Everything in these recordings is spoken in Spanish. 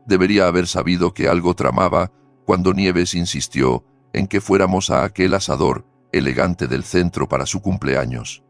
Debería haber sabido que algo tramaba cuando Nieves insistió en que fuéramos a aquel asador elegante del centro para su cumpleaños.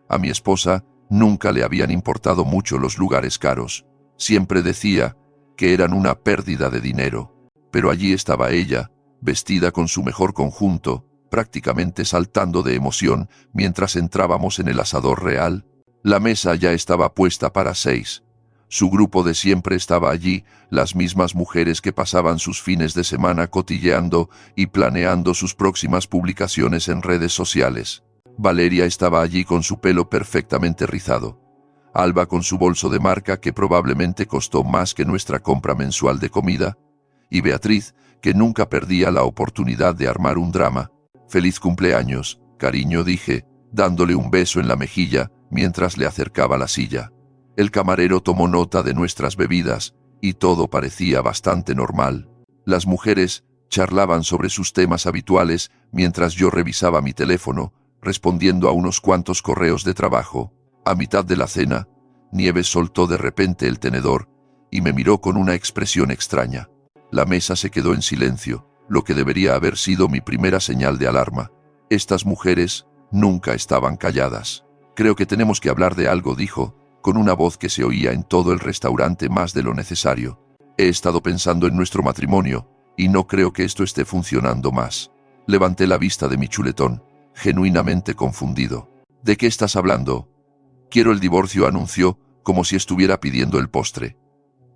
A mi esposa nunca le habían importado mucho los lugares caros. Siempre decía que eran una pérdida de dinero. Pero allí estaba ella, vestida con su mejor conjunto, prácticamente saltando de emoción mientras entrábamos en el asador real. La mesa ya estaba puesta para 6. Su grupo de siempre estaba allí, las mismas mujeres que pasaban sus fines de semana cotilleando y planeando sus próximas publicaciones en redes sociales. Valeria estaba allí con su pelo perfectamente rizado. Alba con su bolso de marca que probablemente costó más que nuestra compra mensual de comida. Y Beatriz, que nunca perdía la oportunidad de armar un drama. «Feliz cumpleaños, cariño», dije, dándole un beso en la mejilla mientras le acercaba la silla. El camarero tomó nota de nuestras bebidas y todo parecía bastante normal. Las mujeres charlaban sobre sus temas habituales mientras yo revisaba mi teléfono, respondiendo a unos cuantos correos de trabajo. A mitad de la cena, Nieves soltó de repente el tenedor y me miró con una expresión extraña. La mesa se quedó en silencio, lo que debería haber sido mi primera señal de alarma. Estas mujeres nunca estaban calladas. «Creo que tenemos que hablar de algo», dijo, con una voz que se oía en todo el restaurante más de lo necesario. «He estado pensando en nuestro matrimonio y no creo que esto esté funcionando más». Levanté la vista de mi chuletón, genuinamente confundido. «¿De qué estás hablando?» «Quiero el divorcio», anunció, como si estuviera pidiendo el postre.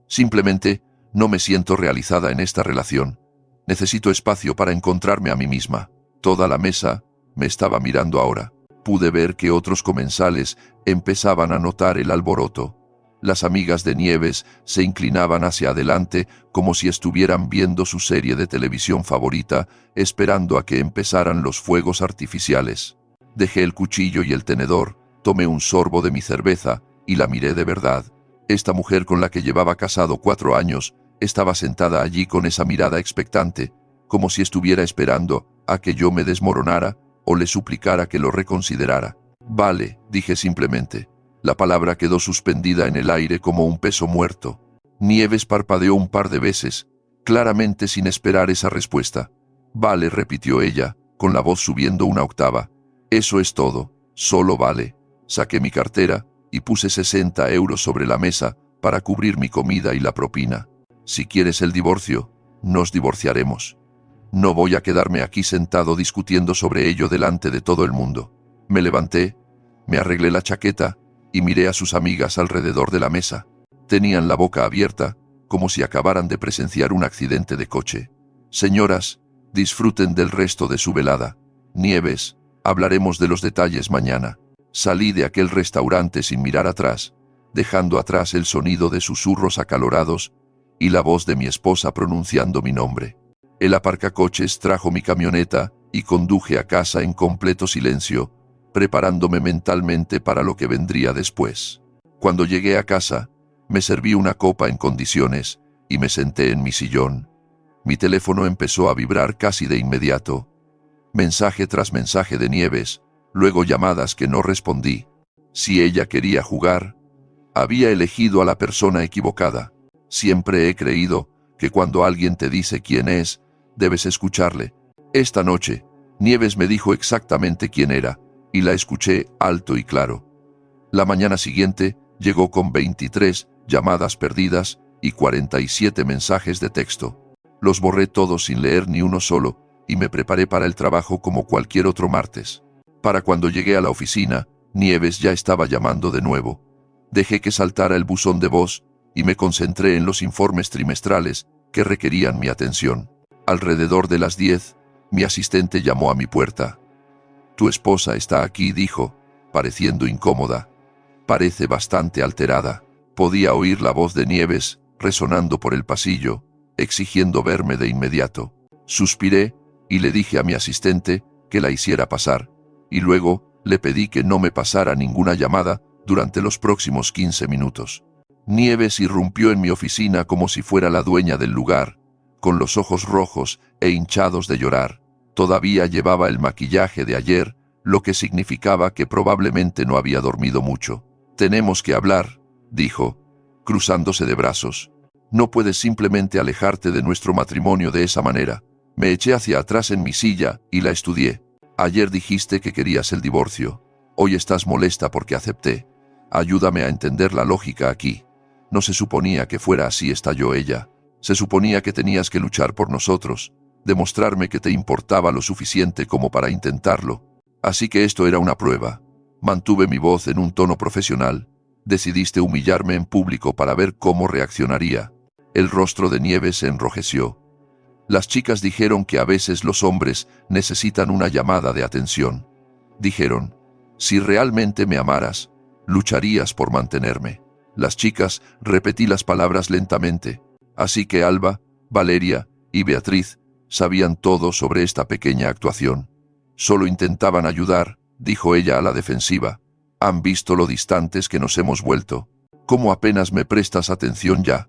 «Simplemente no me siento realizada en esta relación. Necesito espacio para encontrarme a mí misma». Toda la mesa me estaba mirando ahora. Pude ver que otros comensales empezaban a notar el alboroto. Las amigas de Nieves se inclinaban hacia adelante como si estuvieran viendo su serie de televisión favorita, esperando a que empezaran los fuegos artificiales. Dejé el cuchillo y el tenedor, tomé un sorbo de mi cerveza y la miré de verdad. Esta mujer con la que llevaba casado 4 años estaba sentada allí con esa mirada expectante, como si estuviera esperando a que yo me desmoronara o le suplicara que lo reconsiderara. «Vale», dije simplemente. La palabra quedó suspendida en el aire como un peso muerto. Nieves parpadeó un par de veces, claramente sin esperar esa respuesta. «Vale», repitió ella, con la voz subiendo una octava. «Eso es todo, solo vale». Saqué mi cartera y puse 60 euros sobre la mesa para cubrir mi comida y la propina. «Si quieres el divorcio, nos divorciaremos. No voy a quedarme aquí sentado discutiendo sobre ello delante de todo el mundo». Me levanté, me arreglé la chaqueta y miré a sus amigas alrededor de la mesa. Tenían la boca abierta, como si acabaran de presenciar un accidente de coche. «Señoras, disfruten del resto de su velada. Nieves, hablaremos de los detalles mañana». Salí de aquel restaurante sin mirar atrás, dejando atrás el sonido de susurros acalorados y la voz de mi esposa pronunciando mi nombre. El aparcacoches trajo mi camioneta y conduje a casa en completo silencio, preparándome mentalmente para lo que vendría después. Cuando llegué a casa, me serví una copa en condiciones y me senté en mi sillón. Mi teléfono empezó a vibrar casi de inmediato. Mensaje tras mensaje de Nieves, luego llamadas que no respondí. Si ella quería jugar, había elegido a la persona equivocada. Siempre he creído que cuando alguien te dice quién es, debes escucharle. Esta noche, Nieves me dijo exactamente quién era, y la escuché alto y claro. La mañana siguiente llegó con 23 llamadas perdidas y 47 mensajes de texto. Los borré todos sin leer ni uno solo, y me preparé para el trabajo como cualquier otro martes. Para cuando llegué a la oficina, Nieves ya estaba llamando de nuevo. Dejé que saltara el buzón de voz y me concentré en los informes trimestrales que requerían mi atención. Alrededor de las 10, mi asistente llamó a mi puerta. «Tu esposa está aquí», dijo, pareciendo incómoda. Parece bastante alterada. Podía oír la voz de Nieves resonando por el pasillo, exigiendo verme de inmediato. Suspiré y le dije a mi asistente que la hiciera pasar, y luego le pedí que no me pasara ninguna llamada durante los próximos 15 minutos. Nieves irrumpió en mi oficina como si fuera la dueña del lugar, con los ojos rojos e hinchados de llorar. Todavía llevaba el maquillaje de ayer, lo que significaba que probablemente no había dormido mucho. «Tenemos que hablar», dijo, cruzándose de brazos. No puedes simplemente alejarte de nuestro matrimonio de esa manera. Me eché hacia atrás en mi silla y la estudié. Ayer dijiste que querías el divorcio. Hoy estás molesta porque acepté. Ayúdame a entender la lógica aquí. No se suponía que fuera así, estalló ella. Se suponía que tenías que luchar por nosotros, demostrarme que te importaba lo suficiente como para intentarlo. Así que esto era una prueba. Mantuve mi voz en un tono profesional. Decidiste humillarme en público para ver cómo reaccionaría. El rostro de Nieves se enrojeció. Las chicas dijeron que a veces los hombres necesitan una llamada de atención. Dijeron, si realmente me amaras, lucharías por mantenerme. Las chicas, repetí las palabras lentamente. Así que Alba, Valeria y Beatriz sabían todo sobre esta pequeña actuación. Solo intentaban ayudar, dijo ella a la defensiva. Han visto lo distantes que nos hemos vuelto. ¿Cómo apenas me prestas atención ya?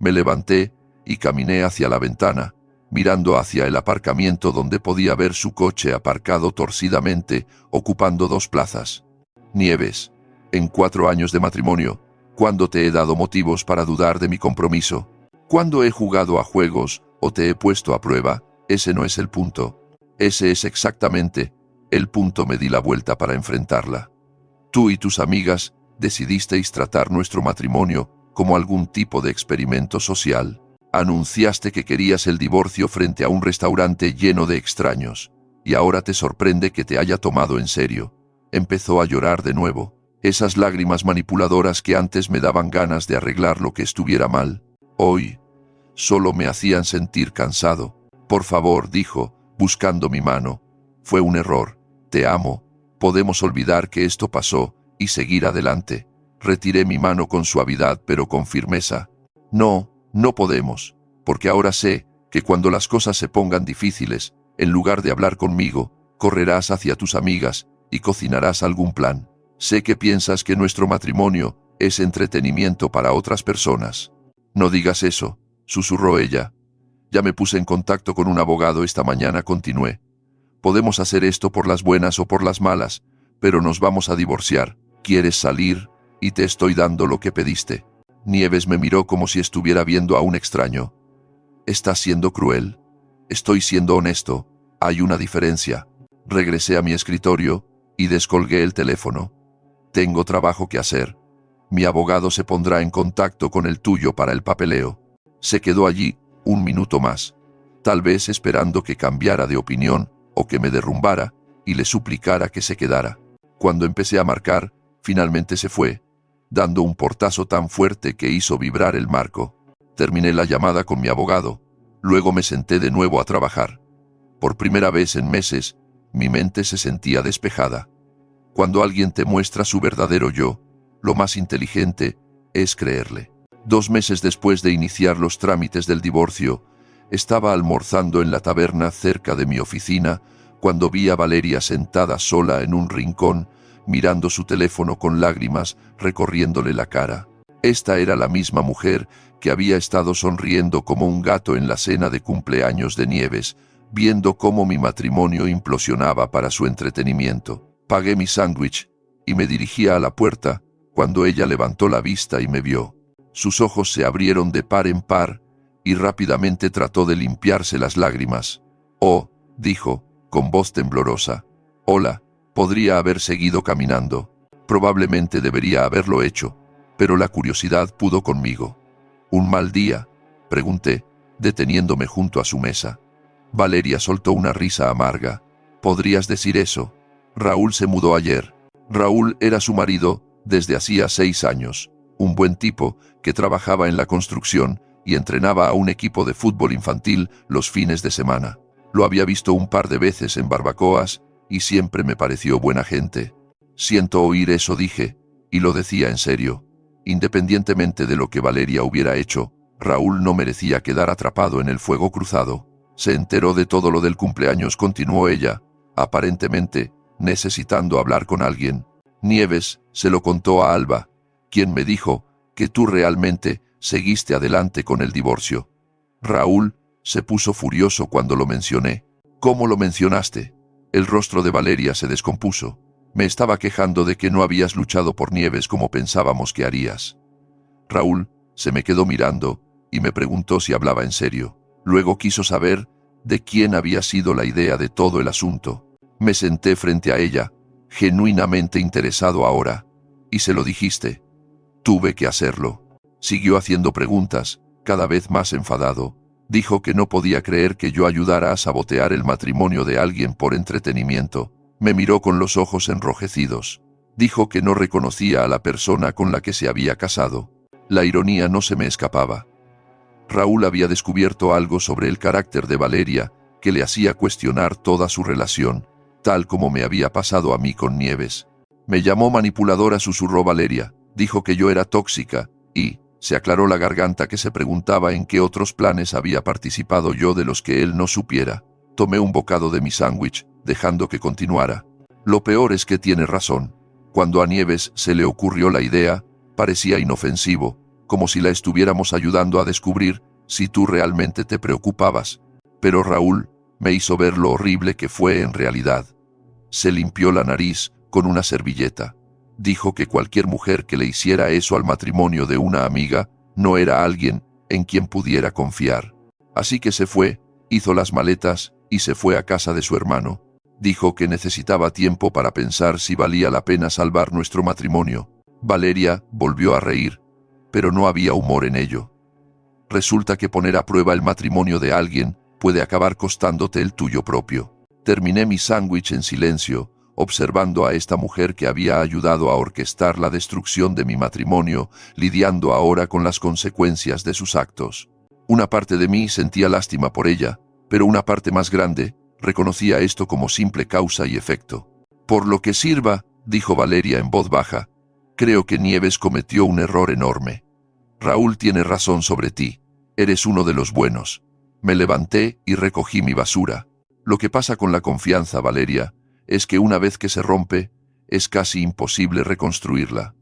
Me levanté y caminé hacia la ventana, mirando hacia el aparcamiento donde podía ver su coche aparcado torcidamente, ocupando 2 plazas. Nieves, en 4 años de matrimonio, ¿cuándo te he dado motivos para dudar de mi compromiso? ¿Cuándo he jugado a juegos o te he puesto a prueba? Ese no es el punto. Ese es exactamente el punto. Me di la vuelta para enfrentarla. Tú y tus amigas decidisteis tratar nuestro matrimonio como algún tipo de experimento social. Anunciaste que querías el divorcio frente a un restaurante lleno de extraños, y ahora te sorprende que te haya tomado en serio. Empezó a llorar de nuevo. Esas lágrimas manipuladoras que antes me daban ganas de arreglar lo que estuviera mal, hoy solo me hacían sentir cansado. Por favor, dijo, buscando mi mano. Fue un error. Te amo. Podemos olvidar que esto pasó y seguir adelante. Retiré mi mano con suavidad pero con firmeza. No, no podemos, porque ahora sé que cuando las cosas se pongan difíciles, en lugar de hablar conmigo, correrás hacia tus amigas y cocinarás algún plan. Sé que piensas que nuestro matrimonio es entretenimiento para otras personas. No digas eso, susurró ella. Ya me puse en contacto con un abogado esta mañana, continué. Podemos hacer esto por las buenas o por las malas, pero nos vamos a divorciar. ¿Quieres salir? Y te estoy dando lo que pediste. Nieves me miró como si estuviera viendo a un extraño. ¿Estás siendo cruel? Estoy siendo honesto. Hay una diferencia. Regresé a mi escritorio y descolgué el teléfono. Tengo trabajo que hacer. Mi abogado se pondrá en contacto con el tuyo para el papeleo. Se quedó allí 1 minuto más, tal vez esperando que cambiara de opinión o que me derrumbara y le suplicara que se quedara. Cuando empecé a marcar, finalmente se fue, dando un portazo tan fuerte que hizo vibrar el marco. Terminé la llamada con mi abogado. Luego me senté de nuevo a trabajar. Por primera vez en meses, mi mente se sentía despejada. Cuando alguien te muestra su verdadero yo, lo más inteligente es creerle. 2 meses después de iniciar los trámites del divorcio, estaba almorzando en la taberna cerca de mi oficina cuando vi a Valeria sentada sola en un rincón, mirando su teléfono con lágrimas recorriéndole la cara. Esta era la misma mujer que había estado sonriendo como un gato en la cena de cumpleaños de Nieves, viendo cómo mi matrimonio implosionaba para su entretenimiento. Pagué mi sándwich y me dirigía a la puerta cuando ella levantó la vista y me vio. Sus ojos se abrieron de par en par y rápidamente trató de limpiarse las lágrimas. «Oh», dijo, con voz temblorosa. «Hola». Podría haber seguido caminando. Probablemente debería haberlo hecho, pero la curiosidad pudo conmigo. «¿Un mal día?», pregunté, deteniéndome junto a su mesa. Valeria soltó una risa amarga. «¿Podrías decir eso? Raúl se mudó ayer». Raúl era su marido desde hacía 6 años, un buen tipo que trabajaba en la construcción y entrenaba a un equipo de fútbol infantil los fines de semana. Lo había visto un par de veces en barbacoas y siempre me pareció buena gente. «Siento oír eso», dije, y lo decía en serio. Independientemente de lo que Valeria hubiera hecho, Raúl no merecía quedar atrapado en el fuego cruzado. «Se enteró de todo lo del cumpleaños», continuó ella, aparentemente necesitando hablar con alguien. «Nieves se lo contó a Alba, quien me dijo que tú realmente seguiste adelante con el divorcio». Raúl se puso furioso cuando lo mencioné. «¿Cómo lo mencionaste?». El rostro de Valeria se descompuso. «Me estaba quejando de que no habías luchado por Nieves como pensábamos que harías». Raúl se me quedó mirando y me preguntó si hablaba en serio. Luego quiso saber de quién había sido la idea de todo el asunto. Me senté frente a ella, genuinamente interesado ahora. ¿Y se lo dijiste? Tuve que hacerlo. Siguió haciendo preguntas, cada vez más enfadado. Dijo que no podía creer que yo ayudara a sabotear el matrimonio de alguien por entretenimiento. Me miró con los ojos enrojecidos. Dijo que no reconocía a la persona con la que se había casado. La ironía no se me escapaba. Raúl había descubierto algo sobre el carácter de Valeria que le hacía cuestionar toda su relación, tal como me había pasado a mí con Nieves. Me llamó manipuladora, susurró Valeria. Dijo que yo era tóxica y se aclaró la garganta, que se preguntaba en qué otros planes había participado yo de los que él no supiera. Tomé un bocado de mi sándwich, dejando que continuara. Lo peor es que tiene razón. Cuando a Nieves se le ocurrió la idea, parecía inofensivo, como si la estuviéramos ayudando a descubrir si tú realmente te preocupabas. Pero Raúl me hizo ver lo horrible que fue en realidad. Se limpió la nariz con una servilleta. Dijo que cualquier mujer que le hiciera eso al matrimonio de una amiga no era alguien en quien pudiera confiar. Así que se fue, hizo las maletas y se fue a casa de su hermano. Dijo que necesitaba tiempo para pensar si valía la pena salvar nuestro matrimonio. Valeria volvió a reír, pero no había humor en ello. Resulta que poner a prueba el matrimonio de alguien puede acabar costándote el tuyo propio. Terminé mi sándwich en silencio, observando a esta mujer que había ayudado a orquestar la destrucción de mi matrimonio, lidiando ahora con las consecuencias de sus actos. Una parte de mí sentía lástima por ella, pero una parte más grande reconocía esto como simple causa y efecto. Por lo que sirva, dijo Valeria en voz baja, creo que Nieves cometió un error enorme. Raúl tiene razón sobre ti. Eres uno de los buenos. Me levanté y recogí mi basura. Lo que pasa con la confianza, Valeria, es que una vez que se rompe, es casi imposible reconstruirla.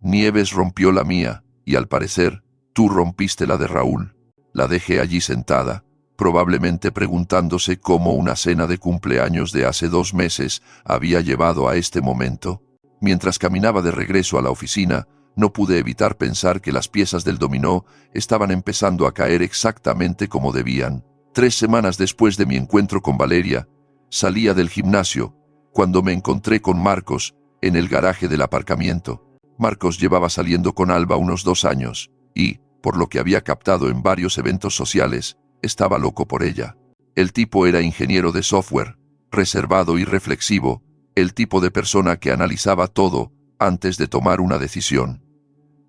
Nieves rompió la mía, y al parecer, tú rompiste la de Raúl. La dejé allí sentada, probablemente preguntándose cómo una cena de cumpleaños de hace 2 meses había llevado a este momento. Mientras caminaba de regreso a la oficina, no pude evitar pensar que las piezas del dominó estaban empezando a caer exactamente como debían. 3 semanas después de mi encuentro con Valeria, salía del gimnasio, cuando me encontré con Marcos en el garaje del aparcamiento. Marcos llevaba saliendo con Alba unos 2 años, y, por lo que había captado en varios eventos sociales, estaba loco por ella. El tipo era ingeniero de software, reservado y reflexivo, el tipo de persona que analizaba todo antes de tomar una decisión.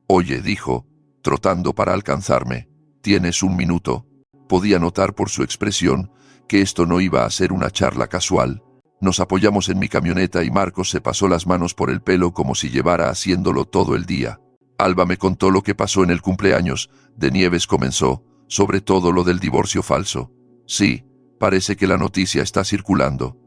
Oye, dijo, trotando para alcanzarme, ¿tienes un minuto? Podía notar por su expresión que esto no iba a ser una charla casual. Nos apoyamos en mi camioneta y Marcos se pasó las manos por el pelo como si llevara haciéndolo todo el día. Alba me contó lo que pasó en el cumpleaños de Nieves, comenzó, sobre todo lo del divorcio falso. Sí, parece que la noticia está circulando.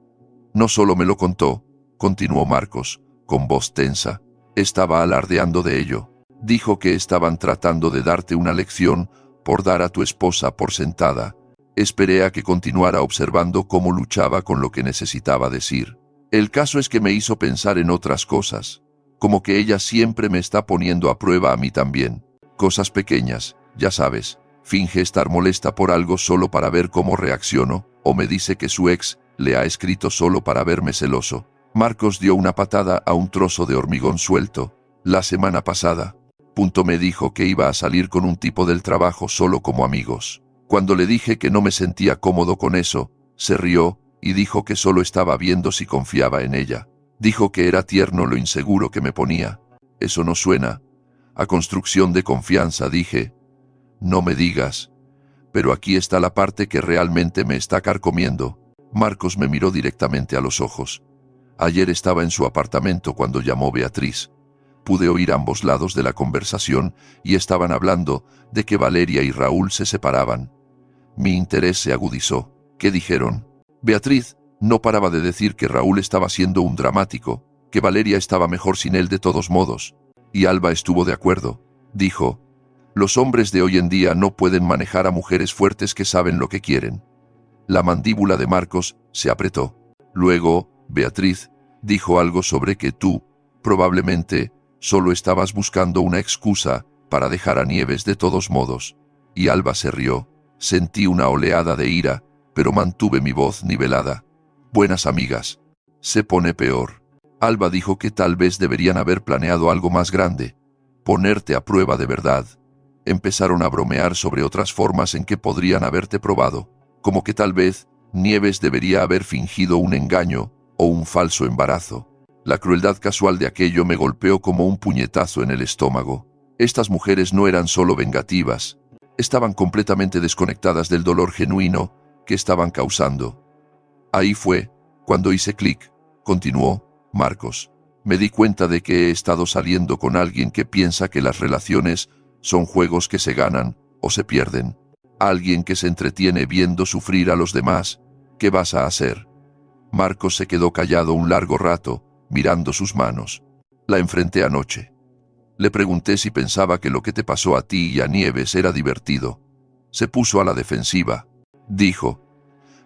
No solo me lo contó, continuó Marcos, con voz tensa, estaba alardeando de ello. Dijo que estaban tratando de darte una lección por dar a tu esposa por sentada. Esperé a que continuara observando cómo luchaba con lo que necesitaba decir. El caso es que me hizo pensar en otras cosas, como que ella siempre me está poniendo a prueba a mí también. Cosas pequeñas, ya sabes, finge estar molesta por algo solo para ver cómo reacciono, o me dice que su ex le ha escrito solo para verme celoso. Marcos dio una patada a un trozo de hormigón suelto. La semana pasada, me dijo que iba a salir con un tipo del trabajo solo como amigos. Cuando le dije que no me sentía cómodo con eso, se rió y dijo que solo estaba viendo si confiaba en ella. Dijo que era tierno lo inseguro que me ponía. Eso no suena a construcción de confianza, dije. No me digas. Pero aquí está la parte que realmente me está carcomiendo. Marcos me miró directamente a los ojos. Ayer estaba en su apartamento cuando llamó Beatriz. Pude oír ambos lados de la conversación y estaban hablando de que Valeria y Raúl se separaban. Mi interés se agudizó. ¿Qué dijeron? Beatriz no paraba de decir que Raúl estaba siendo un dramático, que Valeria estaba mejor sin él de todos modos. Y Alba estuvo de acuerdo. Dijo, los hombres de hoy en día no pueden manejar a mujeres fuertes que saben lo que quieren. La mandíbula de Marcos se apretó. Luego, Beatriz dijo algo sobre que tú, probablemente, solo estabas buscando una excusa para dejar a Nieves de todos modos. Y Alba se rió. Sentí una oleada de ira, pero mantuve mi voz nivelada. Buenas amigas. Se pone peor. Alba dijo que tal vez deberían haber planeado algo más grande. Ponerte a prueba de verdad. Empezaron a bromear sobre otras formas en que podrían haberte probado, como que tal vez Nieves debería haber fingido un engaño o un falso embarazo. La crueldad casual de aquello me golpeó como un puñetazo en el estómago. Estas mujeres no eran solo vengativas, estaban completamente desconectadas del dolor genuino que estaban causando. Ahí fue cuando hice clic, continuó Marcos. Me di cuenta de que he estado saliendo con alguien que piensa que las relaciones son juegos que se ganan o se pierden. Alguien que se entretiene viendo sufrir a los demás. ¿Qué vas a hacer? Marcos se quedó callado un largo rato, mirando sus manos. La enfrenté anoche. Le pregunté si pensaba que lo que te pasó a ti y a Nieves era divertido. Se puso a la defensiva. Dijo,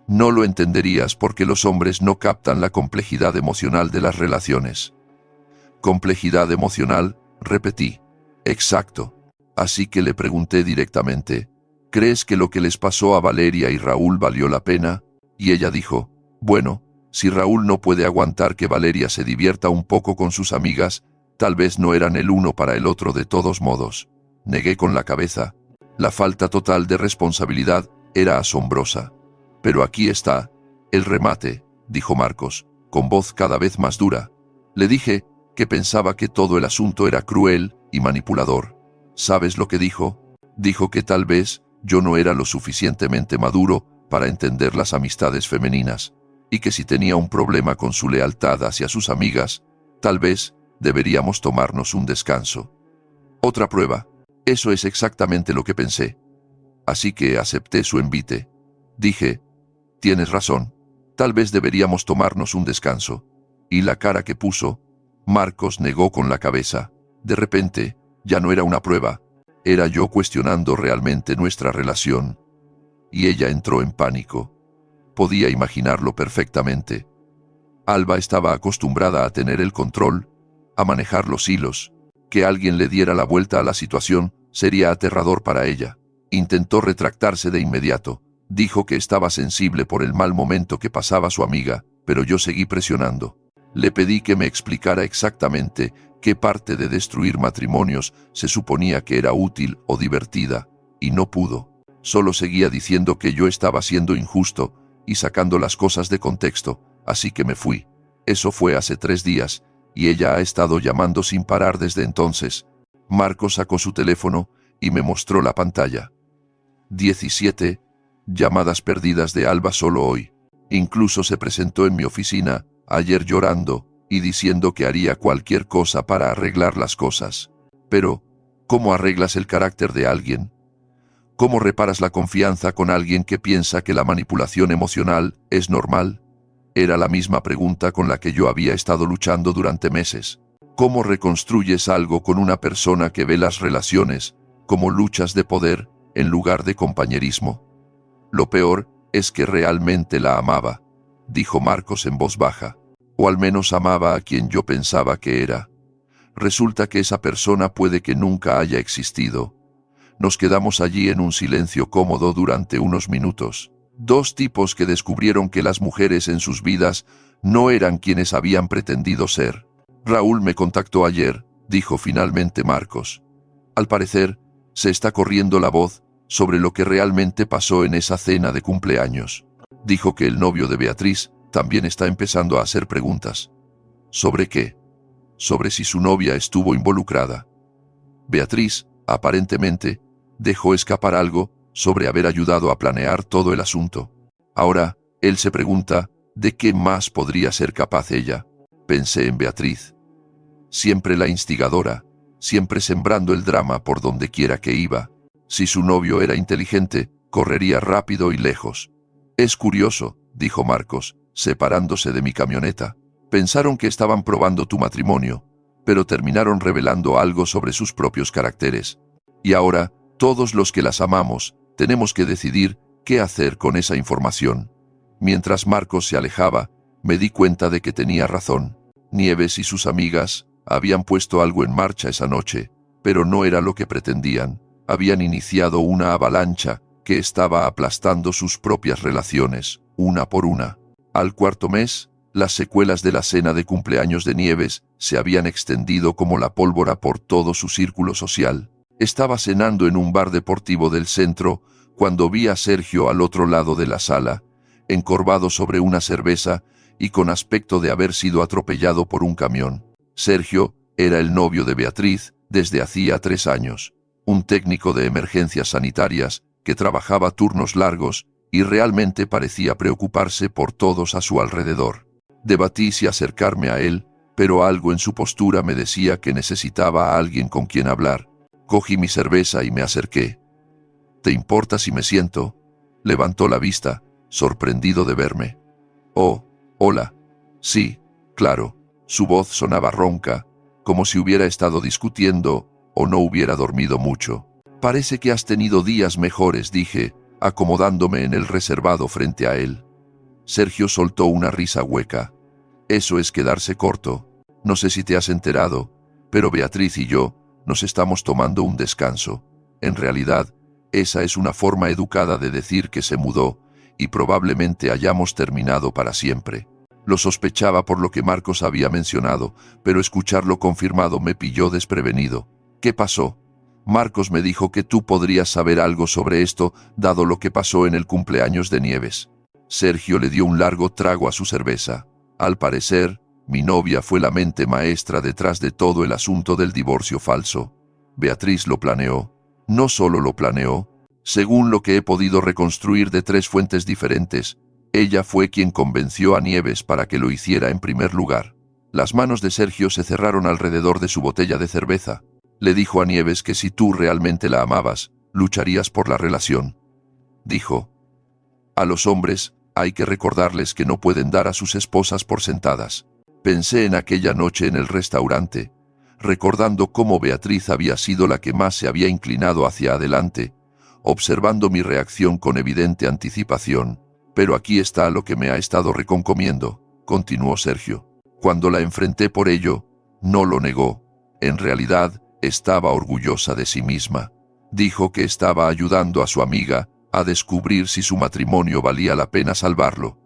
no lo entenderías porque los hombres no captan la complejidad emocional de las relaciones. Complejidad emocional, repetí. Exacto. Así que le pregunté directamente, ¿crees que lo que les pasó a Valeria y Raúl valió la pena? Y ella dijo, bueno, si Raúl no puede aguantar que Valeria se divierta un poco con sus amigas, tal vez no eran el uno para el otro de todos modos. Negué con la cabeza. La falta total de responsabilidad era asombrosa. Pero aquí está el remate, dijo Marcos, con voz cada vez más dura. Le dije que pensaba que todo el asunto era cruel y manipulador. ¿Sabes lo que dijo? Dijo que tal vez yo no era lo suficientemente maduro para entender las amistades femeninas, y que si tenía un problema con su lealtad hacia sus amigas, tal vez deberíamos tomarnos un descanso. Otra prueba. Eso es exactamente lo que pensé. Así que acepté su envite. Dije, tienes razón, tal vez deberíamos tomarnos un descanso. Y la cara que puso, Marcos negó con la cabeza. De repente, ya no era una prueba, era yo cuestionando realmente nuestra relación. Y ella entró en pánico. Podía imaginarlo perfectamente. Alba estaba acostumbrada a tener el control, a manejar los hilos. Que alguien le diera la vuelta a la situación sería aterrador para ella. Intentó retractarse de inmediato. Dijo que estaba sensible por el mal momento que pasaba su amiga, pero yo seguí presionando. Le pedí que me explicara exactamente qué parte de destruir matrimonios se suponía que era útil o divertida, y no pudo. Solo seguía diciendo que yo estaba siendo injusto y sacando las cosas de contexto, así que me fui. Eso fue hace 3 días, y ella ha estado llamando sin parar desde entonces. Marcos sacó su teléfono y me mostró la pantalla. 17 llamadas perdidas de Alba solo hoy. Incluso se presentó en mi oficina ayer llorando y diciendo que haría cualquier cosa para arreglar las cosas. Pero, ¿cómo arreglas el carácter de alguien? ¿Cómo reparas la confianza con alguien que piensa que la manipulación emocional es normal? Era la misma pregunta con la que yo había estado luchando durante meses. ¿Cómo reconstruyes algo con una persona que ve las relaciones como luchas de poder en lugar de compañerismo? Lo peor es que realmente la amaba, dijo Marcos en voz baja. O al menos amaba a quien yo pensaba que era. Resulta que esa persona puede que nunca haya existido. Nos quedamos allí en un silencio cómodo durante unos minutos. 2 tipos que descubrieron que las mujeres en sus vidas no eran quienes habían pretendido ser. Raúl me contactó ayer, dijo finalmente Marcos. Al parecer, se está corriendo la voz sobre lo que realmente pasó en esa cena de cumpleaños. Dijo que el novio de Beatriz también está empezando a hacer preguntas. ¿Sobre qué? Sobre si su novia estuvo involucrada. Beatriz, aparentemente, dejó escapar algo sobre haber ayudado a planear todo el asunto. Ahora, él se pregunta, ¿de qué más podría ser capaz ella? Pensé en Beatriz. Siempre la instigadora, siempre sembrando el drama por donde quiera que iba. Si su novio era inteligente, correría rápido y lejos. Es curioso, dijo Marcos, separándose de mi camioneta. Pensaron que estaban probando tu matrimonio, pero terminaron revelando algo sobre sus propios caracteres. Y ahora, todos los que las amamos, tenemos que decidir qué hacer con esa información. Mientras Marcos se alejaba, me di cuenta de que tenía razón. Nieves y sus amigas habían puesto algo en marcha esa noche, pero no era lo que pretendían. Habían iniciado una avalancha que estaba aplastando sus propias relaciones, una por una. Al cuarto mes, las secuelas de la cena de cumpleaños de Nieves se habían extendido como la pólvora por todo su círculo social. Estaba cenando en un bar deportivo del centro cuando vi a Sergio al otro lado de la sala, encorvado sobre una cerveza y con aspecto de haber sido atropellado por un camión. Sergio era el novio de Beatriz desde hacía 3 años, un técnico de emergencias sanitarias que trabajaba turnos largos y realmente parecía preocuparse por todos a su alrededor. Debatí si acercarme a él, pero algo en su postura me decía que necesitaba a alguien con quien hablar. Cogí mi cerveza y me acerqué. ¿Te importa si me siento? Levantó la vista, sorprendido de verme. Oh, hola. Sí, claro. Su voz sonaba ronca, como si hubiera estado discutiendo o no hubiera dormido mucho. Parece que has tenido días mejores, dije, acomodándome en el reservado frente a él. Sergio soltó una risa hueca. Eso es quedarse corto. No sé si te has enterado, pero Beatriz y yo nos estamos tomando un descanso. En realidad, esa es una forma educada de decir que se mudó y probablemente hayamos terminado para siempre. Lo sospechaba por lo que Marcos había mencionado, pero escucharlo confirmado me pilló desprevenido. ¿Qué pasó? Marcos me dijo que tú podrías saber algo sobre esto, dado lo que pasó en el cumpleaños de Nieves. Sergio le dio un largo trago a su cerveza. Al parecer, mi novia fue la mente maestra detrás de todo el asunto del divorcio falso. Beatriz lo planeó. No solo lo planeó. Según lo que he podido reconstruir de 3 fuentes diferentes, ella fue quien convenció a Nieves para que lo hiciera en primer lugar. Las manos de Sergio se cerraron alrededor de su botella de cerveza. Le dijo a Nieves que si tú realmente la amabas, lucharías por la relación. Dijo: a los hombres hay que recordarles que no pueden dar a sus esposas por sentadas. Pensé en aquella noche en el restaurante, recordando cómo Beatriz había sido la que más se había inclinado hacia adelante, observando mi reacción con evidente anticipación. Pero aquí está lo que me ha estado reconcomiendo, continuó Sergio. Cuando la enfrenté por ello, no lo negó. En realidad, estaba orgullosa de sí misma. Dijo que estaba ayudando a su amiga a descubrir si su matrimonio valía la pena salvarlo.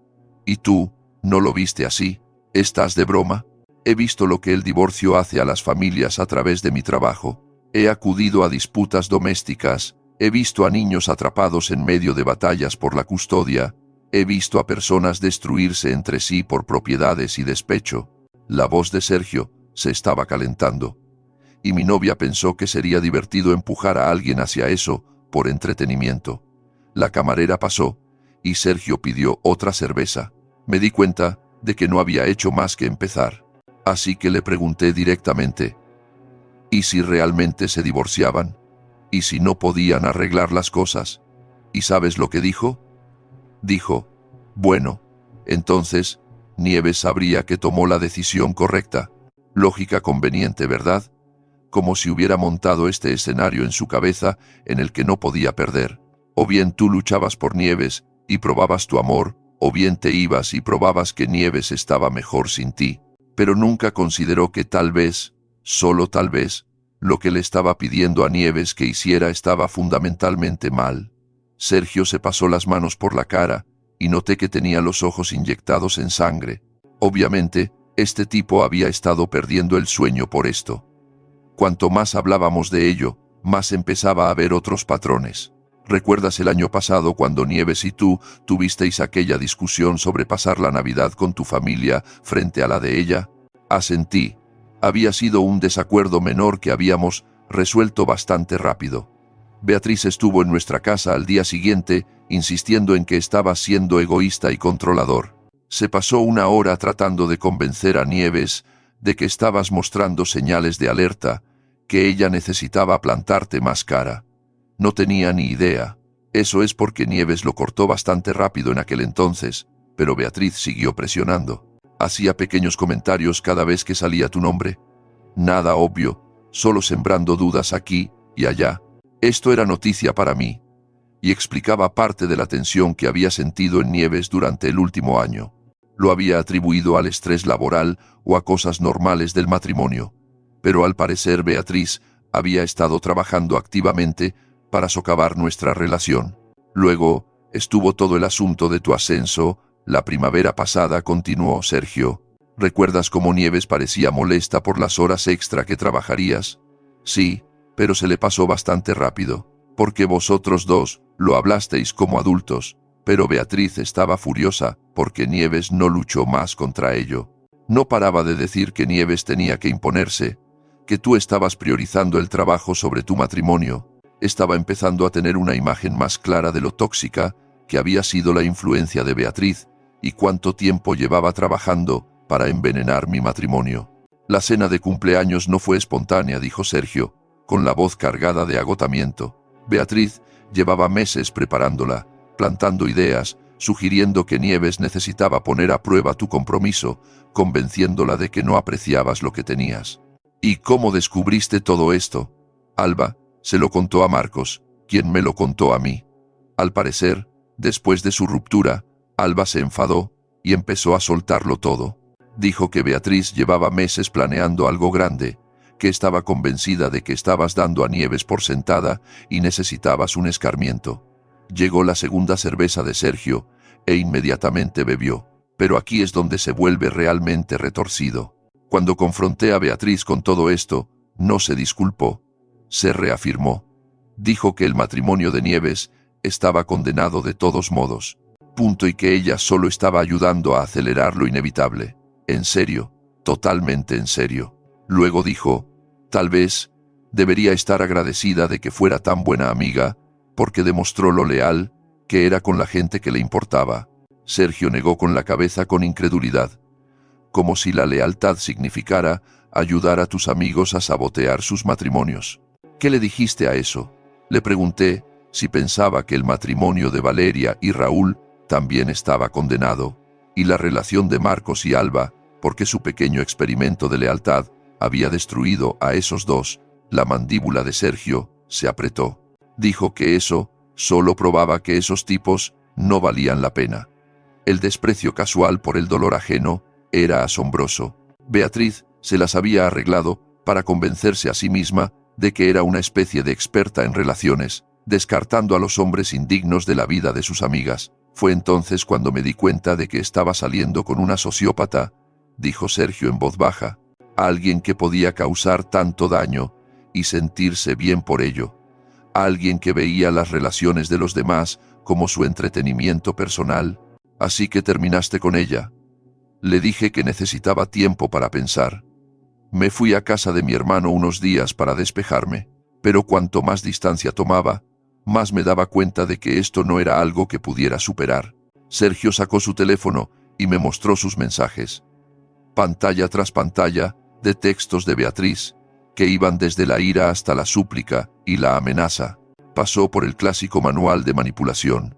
¿Y tú, no lo viste así? ¿Estás de broma? He visto lo que el divorcio hace a las familias a través de mi trabajo. He acudido a disputas domésticas, he visto a niños atrapados en medio de batallas por la custodia, he visto a personas destruirse entre sí por propiedades y despecho. La voz de Sergio se estaba calentando. Y mi novia pensó que sería divertido empujar a alguien hacia eso por entretenimiento. La camarera pasó, y Sergio pidió otra cerveza. Me di cuenta de que no había hecho más que empezar. Así que le pregunté directamente: ¿y si realmente se divorciaban? ¿Y si no podían arreglar las cosas? ¿Y sabes lo que dijo? Dijo: bueno, entonces, Nieves sabría que tomó la decisión correcta. Lógica conveniente, ¿verdad? Como si hubiera montado este escenario en su cabeza en el que no podía perder. O bien tú luchabas por Nieves y probabas tu amor, o bien te ibas y probabas que Nieves estaba mejor sin ti. Pero nunca consideró que tal vez, solo tal vez, lo que le estaba pidiendo a Nieves que hiciera estaba fundamentalmente mal. Sergio se pasó las manos por la cara y noté que tenía los ojos inyectados en sangre. Obviamente, este tipo había estado perdiendo el sueño por esto. Cuanto más hablábamos de ello, más empezaba a ver otros patrones. ¿Recuerdas el año pasado cuando Nieves y tú tuvisteis aquella discusión sobre pasar la Navidad con tu familia frente a la de ella? Asentí. Había sido un desacuerdo menor que habíamos resuelto bastante rápido. Beatriz estuvo en nuestra casa al día siguiente, insistiendo en que estaba siendo egoísta y controlador. Se pasó 1 hora tratando de convencer a Nieves de que estabas mostrando señales de alerta, que ella necesitaba plantarte más cara. No tenía ni idea. Eso es porque Nieves lo cortó bastante rápido en aquel entonces, pero Beatriz siguió presionando. Hacía pequeños comentarios cada vez que salía tu nombre. Nada obvio, solo sembrando dudas aquí y allá. Esto era noticia para mí, y explicaba parte de la tensión que había sentido en Nieves durante el último año. Lo había atribuido al estrés laboral o a cosas normales del matrimonio, pero al parecer Beatriz había estado trabajando activamente para socavar nuestra relación. Luego, estuvo todo el asunto de tu ascenso. La primavera pasada, continuó Sergio. ¿Recuerdas cómo Nieves parecía molesta por las horas extra que trabajarías? Sí, pero se le pasó bastante rápido, porque vosotros dos lo hablasteis como adultos, pero Beatriz estaba furiosa porque Nieves no luchó más contra ello. No paraba de decir que Nieves tenía que imponerse, que tú estabas priorizando el trabajo sobre tu matrimonio. Estaba empezando a tener una imagen más clara de lo tóxica que había sido la influencia de Beatriz y cuánto tiempo llevaba trabajando para envenenar mi matrimonio. La cena de cumpleaños no fue espontánea, dijo Sergio, con la voz cargada de agotamiento. Beatriz llevaba meses preparándola, plantando ideas, sugiriendo que Nieves necesitaba poner a prueba tu compromiso, convenciéndola de que no apreciabas lo que tenías. ¿Y cómo descubriste todo esto? Alba se lo contó a Marcos, quien me lo contó a mí. Al parecer, después de su ruptura, Alba se enfadó y empezó a soltarlo todo. Dijo que Beatriz llevaba meses planeando algo grande, que estaba convencida de que estabas dando a Nieves por sentada y necesitabas un escarmiento. Llegó la segunda cerveza de Sergio e inmediatamente bebió, pero aquí es donde se vuelve realmente retorcido. Cuando confronté a Beatriz con todo esto, no se disculpó, se reafirmó. Dijo que el matrimonio de Nieves estaba condenado de todos modos. Punto, y que ella solo estaba ayudando a acelerar lo inevitable. En serio, totalmente en serio. Luego dijo, tal vez debería estar agradecida de que fuera tan buena amiga, porque demostró lo leal que era con la gente que le importaba. Sergio negó con la cabeza con incredulidad, como si la lealtad significara ayudar a tus amigos a sabotear sus matrimonios. ¿Qué le dijiste a eso? Le pregunté si pensaba que el matrimonio de Valeria y Raúl también estaba condenado, y la relación de Marcos y Alba, porque su pequeño experimento de lealtad había destruido a esos dos. La mandíbula de Sergio se apretó. Dijo que eso solo probaba que esos tipos no valían la pena. El desprecio casual por el dolor ajeno era asombroso. Beatriz se las había arreglado para convencerse a sí misma de que era una especie de experta en relaciones, descartando a los hombres indignos de la vida de sus amigas. Fue entonces cuando me di cuenta de que estaba saliendo con una sociópata, dijo Sergio en voz baja, alguien que podía causar tanto daño y sentirse bien por ello, alguien que veía las relaciones de los demás como su entretenimiento personal. Así que terminaste con ella. Le dije que necesitaba tiempo para pensar. Me fui a casa de mi hermano unos días para despejarme, pero cuanto más distancia tomaba, más me daba cuenta de que esto no era algo que pudiera superar. Sergio sacó su teléfono y me mostró sus mensajes. Pantalla tras pantalla, de textos de Beatriz, que iban desde la ira hasta la súplica y la amenaza. Pasó por el clásico manual de manipulación.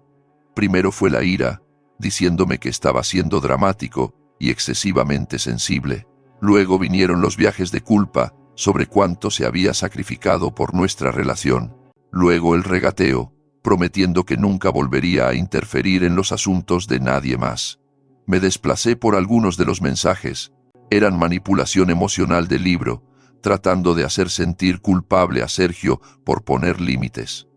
Primero fue la ira, diciéndome que estaba siendo dramático y excesivamente sensible. Luego vinieron los viajes de culpa sobre cuánto se había sacrificado por nuestra relación. Luego el regateo, prometiendo que nunca volvería a interferir en los asuntos de nadie más. Me desplacé por algunos de los mensajes. Eran manipulación emocional del libro, tratando de hacer sentir culpable a Sergio por poner límites.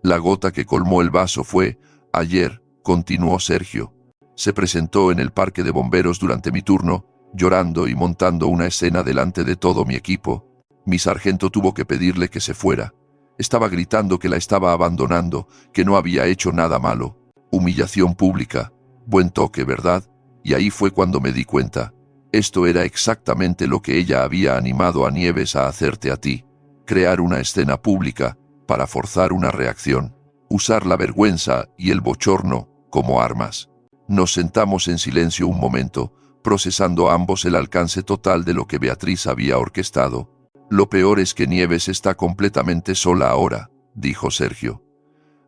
La gota que colmó el vaso fue, ayer, continuó Sergio. Se presentó en el parque de bomberos durante mi turno, llorando y montando una escena delante de todo mi equipo. Mi sargento tuvo que pedirle que se fuera. Estaba gritando que la estaba abandonando, que no había hecho nada malo. Humillación pública. Buen toque, ¿verdad? Y ahí fue cuando me di cuenta. Esto era exactamente lo que ella había animado a Nieves a hacerte a ti. Crear una escena pública para forzar una reacción. Usar la vergüenza y el bochorno como armas. Nos sentamos en silencio un momento, procesando ambos el alcance total de lo que Beatriz había orquestado. Lo peor es que Nieves está completamente sola ahora, dijo Sergio.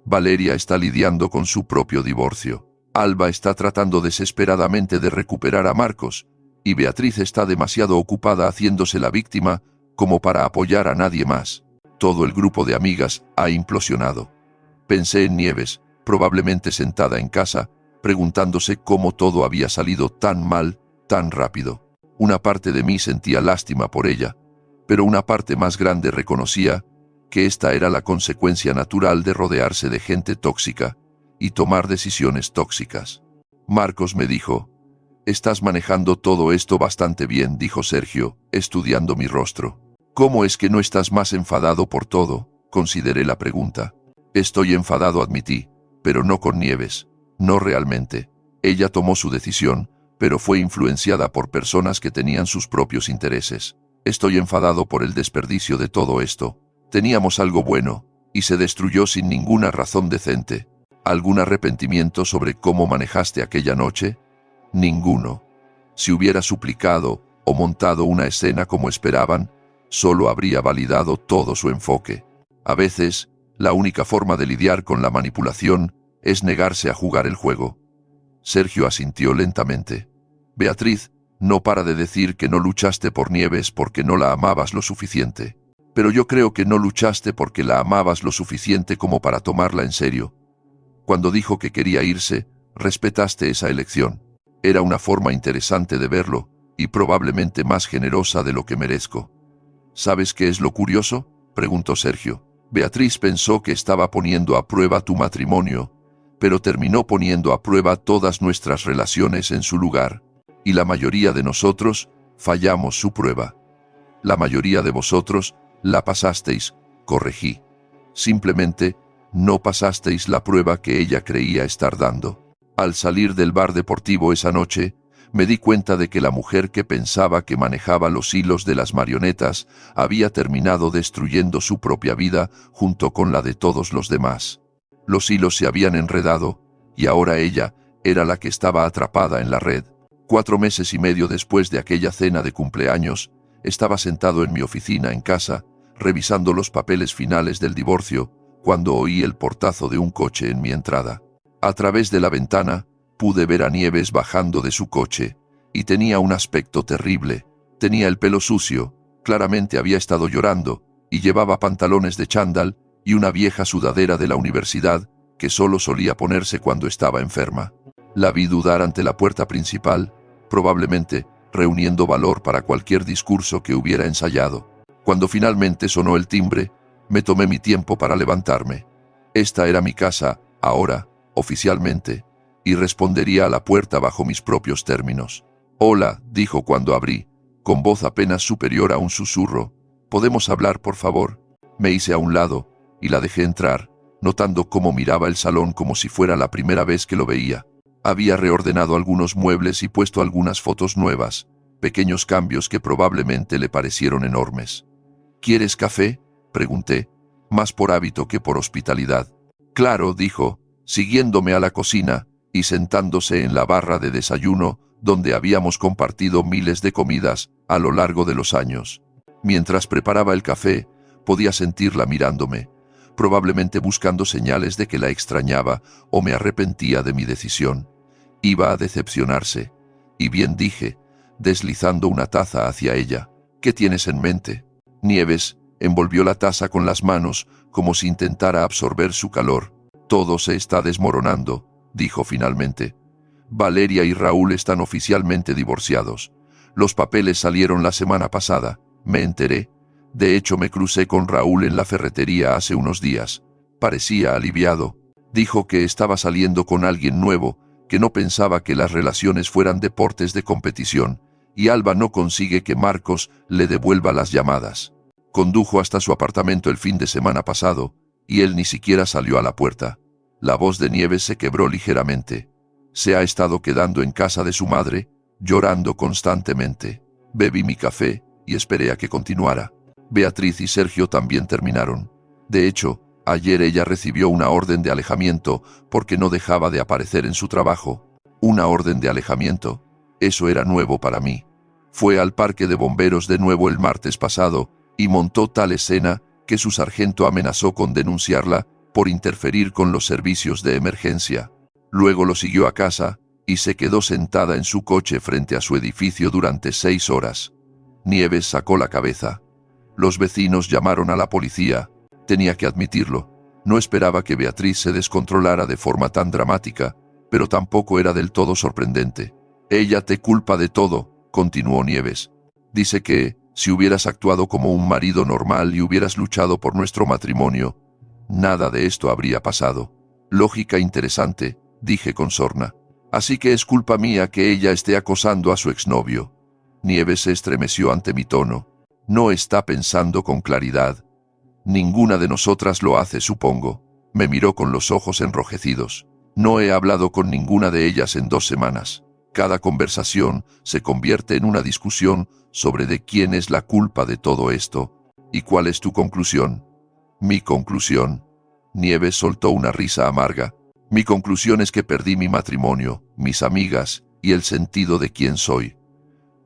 Valeria está lidiando con su propio divorcio. Alba está tratando desesperadamente de recuperar a Marcos, y Beatriz está demasiado ocupada haciéndose la víctima como para apoyar a nadie más. Todo el grupo de amigas ha implosionado. Pensé en Nieves, probablemente sentada en casa, preguntándose cómo todo había salido tan mal, tan rápido. Una parte de mí sentía lástima por ella, pero una parte más grande reconocía que esta era la consecuencia natural de rodearse de gente tóxica y tomar decisiones tóxicas. Marcos me dijo: «Estás manejando todo esto bastante bien», dijo Sergio, estudiando mi rostro. «¿Cómo es que no estás más enfadado por todo?», consideré la pregunta. «Estoy enfadado», admití, «pero no con Nieves. No realmente. Ella tomó su decisión, pero fue influenciada por personas que tenían sus propios intereses. Estoy enfadado por el desperdicio de todo esto. Teníamos algo bueno, y se destruyó sin ninguna razón decente. ¿Algún arrepentimiento sobre cómo manejaste aquella noche?». «Ninguno. Si hubiera suplicado o montado una escena como esperaban, solo habría validado todo su enfoque. A veces, la única forma de lidiar con la manipulación es negarse a jugar el juego». Sergio asintió lentamente. «Beatriz no para de decir que no luchaste por Nieves porque no la amabas lo suficiente. Pero yo creo que no luchaste porque la amabas lo suficiente como para tomarla en serio. Cuando dijo que quería irse, respetaste esa elección. Era una forma interesante de verlo, y probablemente más generosa de lo que merezco». «¿Sabes qué es lo curioso?», preguntó Sergio. «Beatriz pensó que estaba poniendo a prueba tu matrimonio, pero terminó poniendo a prueba todas nuestras relaciones en su lugar, y la mayoría de nosotros fallamos su prueba. La mayoría de vosotros la pasasteis», corregí. «Simplemente no pasasteis la prueba que ella creía estar dando». Al salir del bar deportivo esa noche, me di cuenta de que la mujer que pensaba que manejaba los hilos de las marionetas había terminado destruyendo su propia vida junto con la de todos los demás. Los hilos se habían enredado, y ahora ella era la que estaba atrapada en la red. 4 meses y medio después de aquella cena de cumpleaños, estaba sentado en mi oficina en casa, revisando los papeles finales del divorcio, cuando oí el portazo de un coche en mi entrada. A través de la ventana, pude ver a Nieves bajando de su coche, y tenía un aspecto terrible. Tenía el pelo sucio, claramente había estado llorando, y llevaba pantalones de chándal y una vieja sudadera de la universidad que solo solía ponerse cuando estaba enferma. La vi dudar ante la puerta principal, probablemente reuniendo valor para cualquier discurso que hubiera ensayado. Cuando finalmente sonó el timbre, me tomé mi tiempo para levantarme. Esta era mi casa, ahora, oficialmente, y respondería a la puerta bajo mis propios términos. «Hola», dijo cuando abrí, con voz apenas superior a un susurro. «¿Podemos hablar, por favor?». Me hice a un lado, y la dejé entrar, notando cómo miraba el salón como si fuera la primera vez que lo veía. Había reordenado algunos muebles y puesto algunas fotos nuevas, pequeños cambios que probablemente le parecieron enormes. «¿Quieres café?», pregunté, más por hábito que por hospitalidad. «Claro», dijo, siguiéndome a la cocina y sentándose en la barra de desayuno donde habíamos compartido miles de comidas a lo largo de los años. Mientras preparaba el café, podía sentirla mirándome, probablemente buscando señales de que la extrañaba o me arrepentía de mi decisión. Iba a decepcionarse, y bien dije, deslizando una taza hacia ella. «¿Qué tienes en mente?». Nieves envolvió la taza con las manos como si intentara absorber su calor. «Todo se está desmoronando», dijo finalmente. «Valeria y Raúl están oficialmente divorciados. Los papeles salieron la semana pasada, me enteré. De hecho, me crucé con Raúl en la ferretería hace unos días. Parecía aliviado. Dijo que estaba saliendo con alguien nuevo, que no pensaba que las relaciones fueran deportes de competición, y Alba no consigue que Marcos le devuelva las llamadas. Condujo hasta su apartamento el fin de semana pasado, y él ni siquiera salió a la puerta». La voz de Nieves se quebró ligeramente. «Se ha estado quedando en casa de su madre, llorando constantemente». Bebí mi café y esperé a que continuara. Beatriz y Sergio también terminaron. De hecho, ayer ella recibió una orden de alejamiento porque no dejaba de aparecer en su trabajo. Una orden de alejamiento. Eso era nuevo para mí. Fue al parque de bomberos de nuevo el martes pasado y montó tal escena que su sargento amenazó con denunciarla por interferir con los servicios de emergencia. Luego lo siguió a casa y se quedó sentada en su coche frente a su edificio durante 6 horas. Nieves sacó la cabeza. Los vecinos llamaron a la policía. Tenía que admitirlo. No esperaba que Beatriz se descontrolara de forma tan dramática, pero tampoco era del todo sorprendente. «Ella te culpa de todo», continuó Nieves. «Dice que, Si hubieras actuado como un marido normal y hubieras luchado por nuestro matrimonio, nada de esto habría pasado. Lógica interesante, dije con sorna. Así que es culpa mía que ella esté acosando a su exnovio. Nieves se estremeció ante mi tono. No está pensando con claridad. Ninguna de nosotras lo hace, supongo. Me miró con los ojos enrojecidos. No he hablado con ninguna de ellas en 2 semanas. Cada conversación se convierte en una discusión sobre de quién es la culpa de todo esto. ¿Y cuál es tu conclusión? Mi conclusión. Nieves soltó una risa amarga. Mi conclusión es que perdí mi matrimonio, mis amigas y el sentido de quién soy.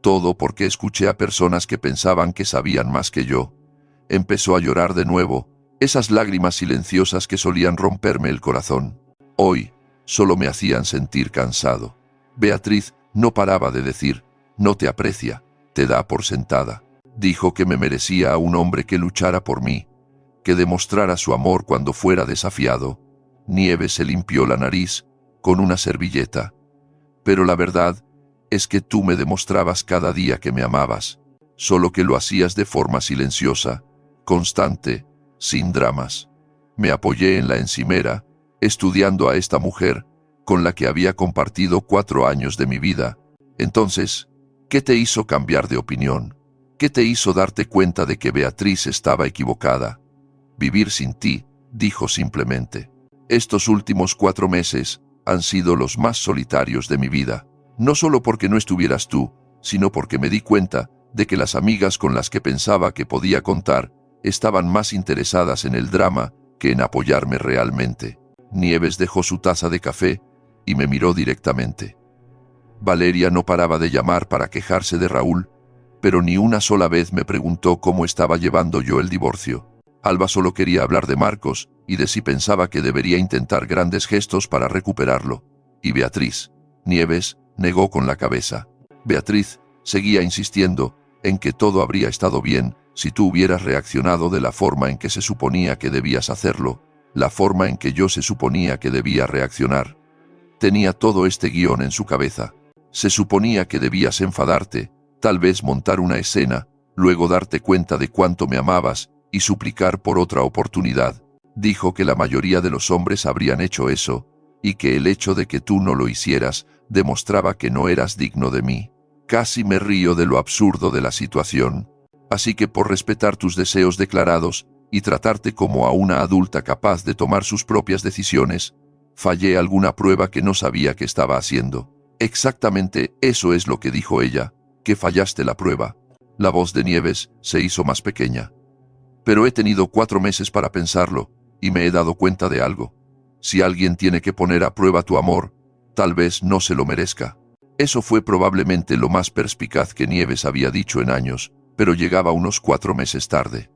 Todo porque escuché a personas que pensaban que sabían más que yo. Empezó a llorar de nuevo, esas lágrimas silenciosas que solían romperme el corazón. Hoy, solo me hacían sentir cansado. Beatriz no paraba de decir, no te aprecia, te da por sentada. Dijo que me merecía a un hombre que luchara por mí, que demostrara su amor cuando fuera desafiado. Nieves se limpió la nariz con una servilleta. Pero la verdad es que tú me demostrabas cada día que me amabas, solo que lo hacías de forma silenciosa, constante, sin dramas. Me apoyé en la encimera, estudiando a esta mujer, con la que había compartido 4 años de mi vida. Entonces, ¿qué te hizo cambiar de opinión? ¿Qué te hizo darte cuenta de que Beatriz estaba equivocada? Vivir sin ti, dijo simplemente. Estos últimos 4 meses han sido los más solitarios de mi vida. No solo porque no estuvieras tú, sino porque me di cuenta de que las amigas con las que pensaba que podía contar estaban más interesadas en el drama que en apoyarme realmente. Nieves dejó su taza de café y me miró directamente. Valeria no paraba de llamar para quejarse de Raúl, pero ni una sola vez me preguntó cómo estaba llevando yo el divorcio. Alba solo quería hablar de Marcos y de si pensaba que debería intentar grandes gestos para recuperarlo. Y Beatriz, Nieves, negó con la cabeza. Beatriz seguía insistiendo en que todo habría estado bien si tú hubieras reaccionado de la forma en que se suponía que debías hacerlo, la forma en que yo se suponía que debía reaccionar. Tenía todo este guión en su cabeza. Se suponía que debías enfadarte, tal vez montar una escena, luego darte cuenta de cuánto me amabas y suplicar por otra oportunidad. Dijo que la mayoría de los hombres habrían hecho eso, y que el hecho de que tú no lo hicieras demostraba que no eras digno de mí. Casi me río de lo absurdo de la situación. Así que por respetar tus deseos declarados y tratarte como a una adulta capaz de tomar sus propias decisiones, fallé alguna prueba que no sabía que estaba haciendo. Exactamente eso es lo que dijo ella, que fallaste la prueba. La voz de Nieves se hizo más pequeña. Pero he tenido 4 meses para pensarlo, y me he dado cuenta de algo. Si alguien tiene que poner a prueba tu amor, tal vez no se lo merezca. Eso fue probablemente lo más perspicaz que Nieves había dicho en años, pero llegaba unos 4 meses tarde.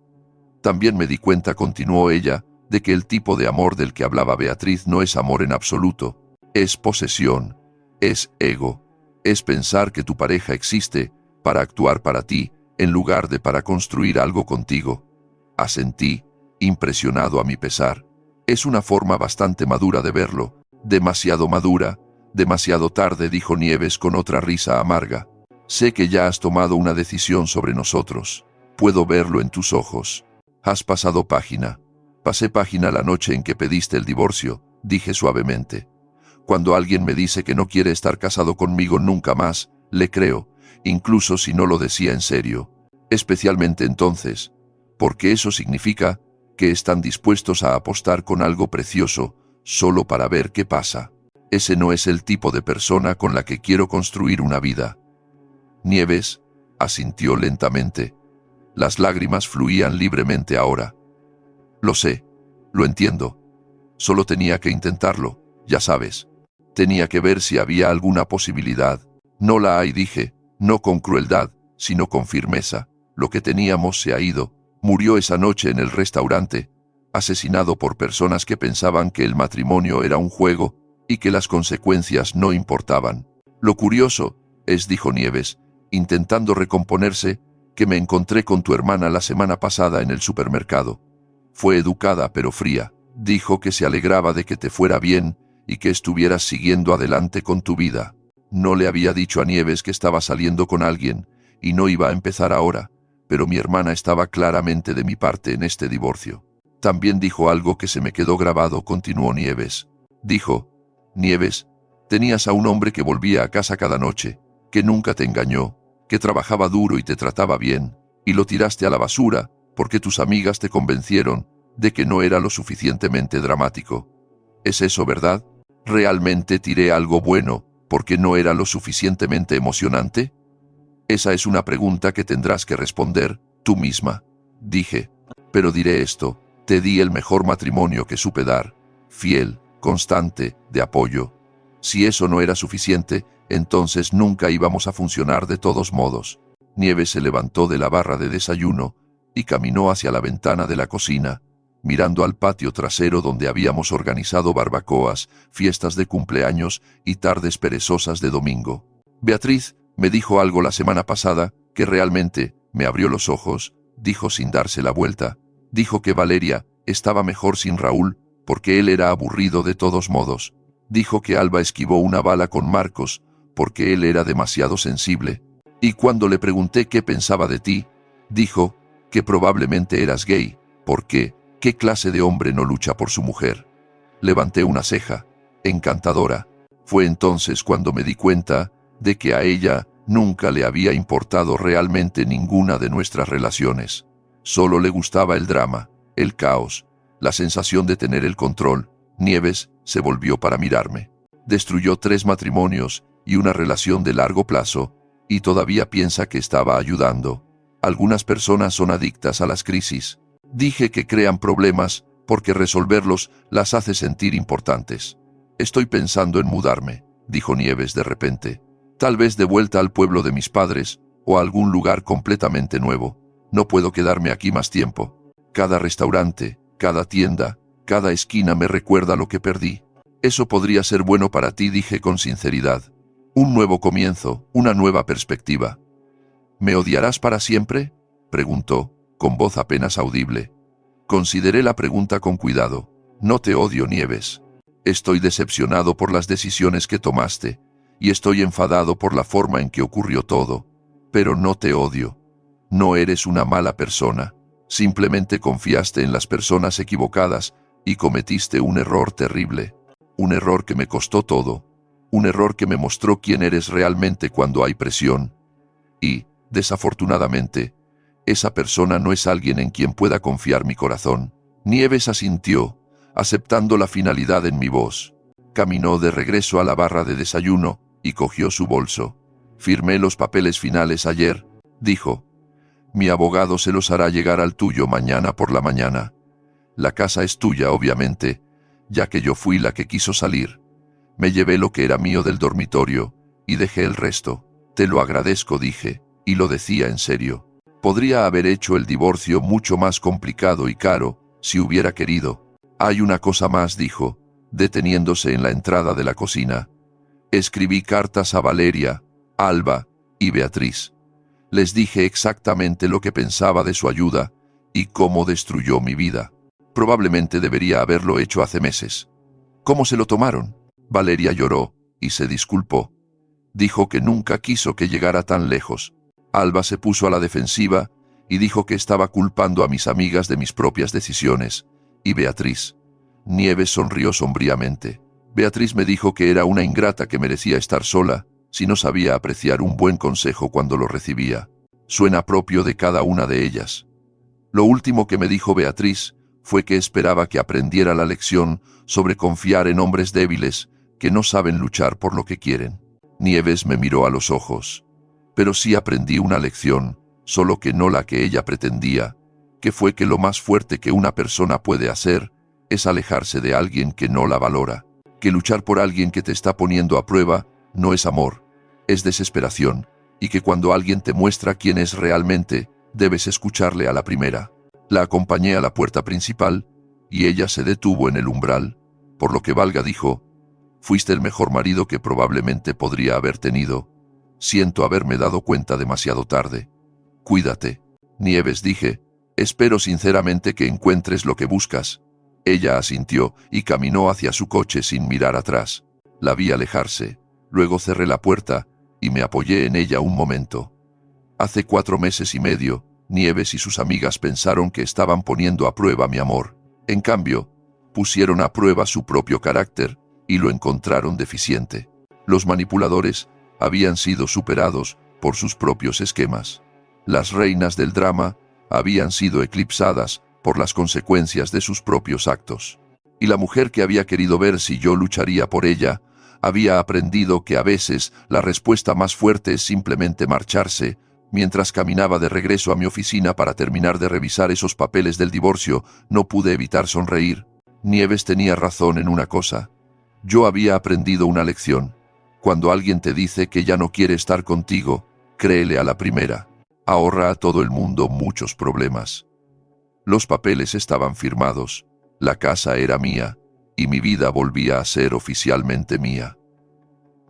También me di cuenta, continuó ella, de que el tipo de amor del que hablaba Beatriz no es amor en absoluto. Es posesión, es ego, es pensar que tu pareja existe para actuar para ti, en lugar de para construir algo contigo. Asentí, impresionado a mi pesar. Es una forma bastante madura de verlo, demasiado madura, demasiado tarde, dijo Nieves con otra risa amarga. Sé que ya has tomado una decisión sobre nosotros. Puedo verlo en tus ojos. Has pasado página. Pasé página la noche en que pediste el divorcio, dije suavemente. Cuando alguien me dice que no quiere estar casado conmigo nunca más, le creo, incluso si no lo decía en serio. Especialmente entonces, porque eso significa que están dispuestos a apostar con algo precioso, solo para ver qué pasa. Ese no es el tipo de persona con la que quiero construir una vida. Nieves asintió lentamente. Las lágrimas fluían libremente ahora. Lo sé, lo entiendo. Solo tenía que intentarlo, ya sabes. Tenía que ver si había alguna posibilidad. No la hay, dije, no con crueldad, sino con firmeza. Lo que teníamos se ha ido. Murió esa noche en el restaurante, asesinado por personas que pensaban que el matrimonio era un juego y que las consecuencias no importaban. Lo curioso es, dijo Nieves, intentando recomponerse, que me encontré con tu hermana la semana pasada en el supermercado. Fue educada pero fría. Dijo que se alegraba de que te fuera bien y que estuvieras siguiendo adelante con tu vida. No le había dicho a Nieves que estaba saliendo con alguien y no iba a empezar ahora, pero mi hermana estaba claramente de mi parte en este divorcio. También dijo algo que se me quedó grabado, continuó Nieves. Dijo: Nieves, tenías a un hombre que volvía a casa cada noche, que nunca te engañó, que trabajaba duro y te trataba bien, y lo tiraste a la basura porque tus amigas te convencieron de que no era lo suficientemente dramático. ¿Es eso verdad? ¿Realmente tiré algo bueno porque no era lo suficientemente emocionante? Esa es una pregunta que tendrás que responder tú misma. Dije: pero diré esto, te di el mejor matrimonio que supe dar, fiel, constante, de apoyo. Si eso no era suficiente, entonces nunca íbamos a funcionar de todos modos. Nieves se levantó de la barra de desayuno y caminó hacia la ventana de la cocina, mirando al patio trasero donde habíamos organizado barbacoas, fiestas de cumpleaños y tardes perezosas de domingo. Beatriz me dijo algo la semana pasada que realmente me abrió los ojos, dijo sin darse la vuelta. Dijo que Valeria estaba mejor sin Raúl porque él era aburrido de todos modos. Dijo que Alba esquivó una bala con Marcos porque él era demasiado sensible. Y cuando le pregunté qué pensaba de ti, dijo que probablemente eras gay, porque ¿qué clase de hombre no lucha por su mujer? Levanté una ceja. Encantadora. Fue entonces cuando me di cuenta de que a ella nunca le había importado realmente ninguna de nuestras relaciones. Solo le gustaba el drama, el caos, la sensación de tener el control. Nieves se volvió para mirarme. Destruyó 3 matrimonios y una relación de largo plazo, y todavía piensa que estaba ayudando. Algunas personas son adictas a las crisis. Dije que crean problemas porque resolverlos las hace sentir importantes. Estoy pensando en mudarme, dijo Nieves de repente. Tal vez de vuelta al pueblo de mis padres o a algún lugar completamente nuevo. No puedo quedarme aquí más tiempo. Cada restaurante, cada tienda, cada esquina me recuerda lo que perdí. Eso podría ser bueno para ti, dije con sinceridad. Un nuevo comienzo, una nueva perspectiva. ¿Me odiarás para siempre?, preguntó, con voz apenas audible. Consideré la pregunta con cuidado. No te odio, Nieves. Estoy decepcionado por las decisiones que tomaste, y estoy enfadado por la forma en que ocurrió todo. Pero no te odio. No eres una mala persona. Simplemente confiaste en las personas equivocadas y cometiste un error terrible. Un error que me costó todo. Un error que me mostró quién eres realmente cuando hay presión. Y, desafortunadamente, esa persona no es alguien en quien pueda confiar mi corazón. Nieves asintió, aceptando la finalidad en mi voz. Caminó de regreso a la barra de desayuno y cogió su bolso. Firmé los papeles finales ayer, dijo. Mi abogado se los hará llegar al tuyo mañana por la mañana. La casa es tuya, obviamente, ya que yo fui la que quiso salir. Me llevé lo que era mío del dormitorio y dejé el resto. Te lo agradezco, dije, y lo decía en serio. Podría haber hecho el divorcio mucho más complicado y caro si hubiera querido. Hay una cosa más, dijo, deteniéndose en la entrada de la cocina. Escribí cartas a Valeria, Alba y Beatriz. Les dije exactamente lo que pensaba de su ayuda y cómo destruyó mi vida. Probablemente debería haberlo hecho hace meses. ¿Cómo se lo tomaron? Valeria lloró y se disculpó. Dijo que nunca quiso que llegara tan lejos. Alba se puso a la defensiva y dijo que estaba culpando a mis amigas de mis propias decisiones. Y Beatriz. Nieves sonrió sombríamente. Beatriz me dijo que era una ingrata que merecía estar sola si no sabía apreciar un buen consejo cuando lo recibía. Suena propio de cada una de ellas. Lo último que me dijo Beatriz fue que esperaba que aprendiera la lección sobre confiar en hombres débiles que no saben luchar por lo que quieren. Nieves me miró a los ojos. Pero sí aprendí una lección, solo que no la que ella pretendía, que fue que lo más fuerte que una persona puede hacer es alejarse de alguien que no la valora, que luchar por alguien que te está poniendo a prueba no es amor, es desesperación, y que cuando alguien te muestra quién es realmente, debes escucharle a la primera. La acompañé a la puerta principal, y ella se detuvo en el umbral. Por lo que valga, dijo, fuiste el mejor marido que probablemente podría haber tenido. Siento haberme dado cuenta demasiado tarde. Cuídate. Nieves, dije, espero sinceramente que encuentres lo que buscas. Ella asintió y caminó hacia su coche sin mirar atrás. La vi alejarse. Luego cerré la puerta y me apoyé en ella un momento. Hace 4 meses y medio Nieves y sus amigas pensaron que estaban poniendo a prueba mi amor. En cambio, pusieron a prueba su propio carácter y lo encontraron deficiente. Los manipuladores habían sido superados por sus propios esquemas. Las reinas del drama habían sido eclipsadas por las consecuencias de sus propios actos. Y la mujer que había querido ver si yo lucharía por ella, había aprendido que a veces la respuesta más fuerte es simplemente marcharse. Mientras caminaba de regreso a mi oficina para terminar de revisar esos papeles del divorcio, no pude evitar sonreír. Nieves tenía razón en una cosa. Yo había aprendido una lección. Cuando alguien te dice que ya no quiere estar contigo, créele a la primera. Ahorra a todo el mundo muchos problemas. Los papeles estaban firmados, la casa era mía, y mi vida volvía a ser oficialmente mía.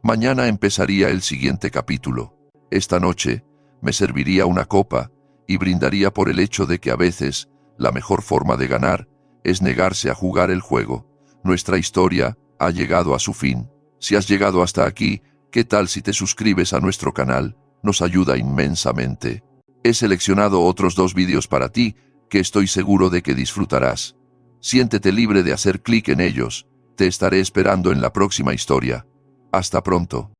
Mañana empezaría el siguiente capítulo. Esta noche me serviría una copa y brindaría por el hecho de que a veces la mejor forma de ganar es negarse a jugar el juego. Nuestra historia ha llegado a su fin. Si has llegado hasta aquí, ¿qué tal si te suscribes a nuestro canal? Nos ayuda inmensamente. He seleccionado otros 2 vídeos para ti que estoy seguro de que disfrutarás. Siéntete libre de hacer clic en ellos. Te estaré esperando en la próxima historia. Hasta pronto.